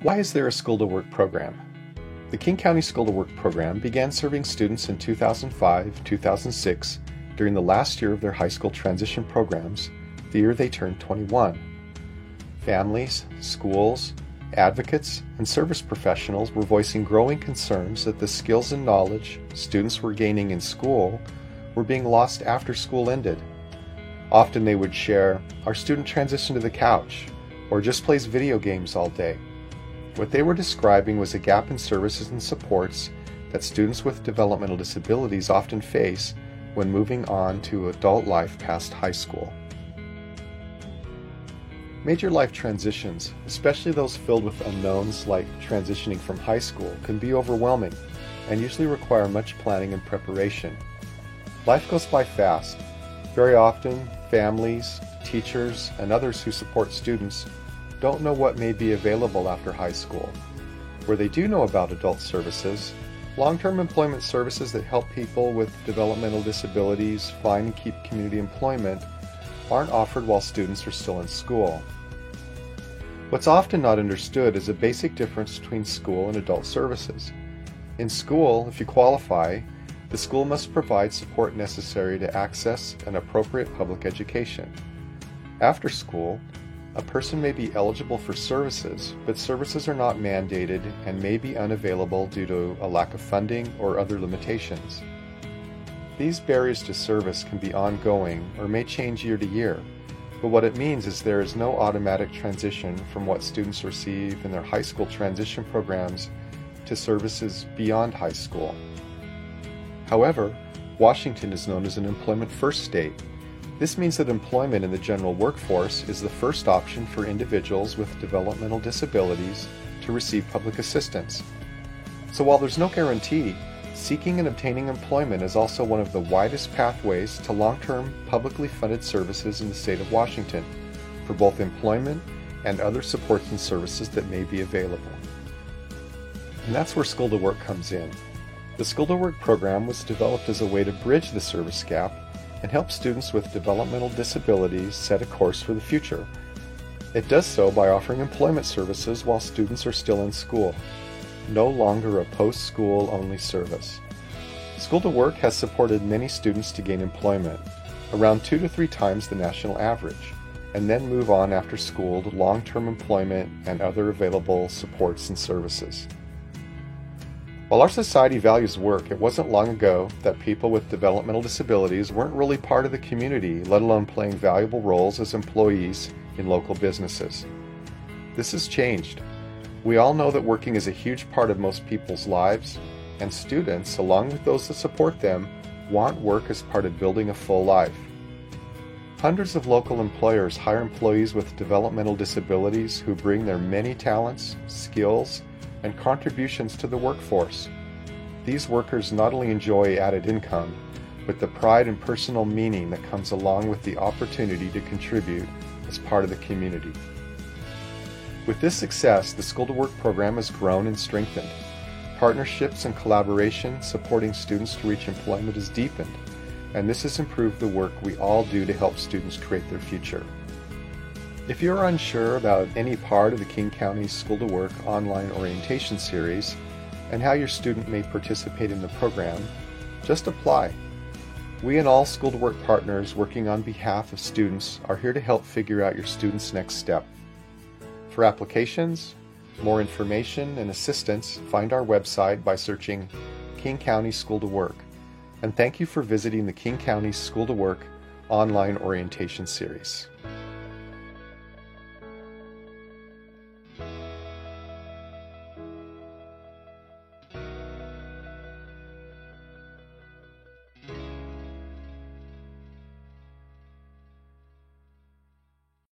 Why is there a School to Work program? The King County School to Work program began serving students in 2005-2006 during the last year of their high school transition programs, the year they turned 21. Families, schools, advocates, and service professionals were voicing growing concerns that the skills and knowledge students were gaining in school were being lost after school ended. Often they would share, "Our student transitioned to the couch," or just plays video games all day. What they were describing was a gap in services and supports that students with developmental disabilities often face when moving on to adult life past high school. Major life transitions, especially those filled with unknowns like transitioning from high school, can be overwhelming and usually require much planning and preparation. Life goes by fast. Very often, families, teachers, and others who support students don't know what may be available after high school. Where they do know about adult services, long-term employment services that help people with developmental disabilities find and keep community employment aren't offered while students are still in school. What's often not understood is a basic difference between school and adult services. In school, if you qualify, the school must provide support necessary to access an appropriate public education. After school, a person may be eligible for services, but services are not mandated and may be unavailable due to a lack of funding or other limitations. These barriers to service can be ongoing or may change year to year, but what it means is there is no automatic transition from what students receive in their high school transition programs to services beyond high school. However, Washington is known as an employment-first state. This means that employment in the general workforce is the first option for individuals with developmental disabilities to receive public assistance. So while there's no guarantee, seeking and obtaining employment is also one of the widest pathways to long-term publicly funded services in the state of Washington for both employment and other supports and services that may be available. And that's where School to Work comes in. The School to Work program was developed as a way to bridge the service gap and help students with developmental disabilities set a course for the future. It does so by offering employment services while students are still in school, no longer a post-school only service. School to Work has supported many students to gain employment, around 2 to 3 times the national average, and then move on after school to long-term employment and other available supports and services. While our society values work, it wasn't long ago that people with developmental disabilities weren't really part of the community, let alone playing valuable roles as employees in local businesses. This has changed. We all know that working is a huge part of most people's lives, and students, along with those that support them, want work as part of building a full life. Hundreds of local employers hire employees with developmental disabilities who bring their many talents, skills, and contributions to the workforce. These workers not only enjoy added income, but the pride and personal meaning that comes along with the opportunity to contribute as part of the community. With this success, the School to Work program has grown and strengthened. Partnerships and collaboration supporting students to reach employment has deepened, and this has improved the work we all do to help students create their future. If you're unsure about any part of the King County School to Work online orientation series and how your student may participate in the program, just apply. We and all School to Work partners working on behalf of students are here to help figure out your student's next step. For applications, more information, and assistance, find our website by searching King County School to Work. And thank you for visiting the King County School to Work online orientation series.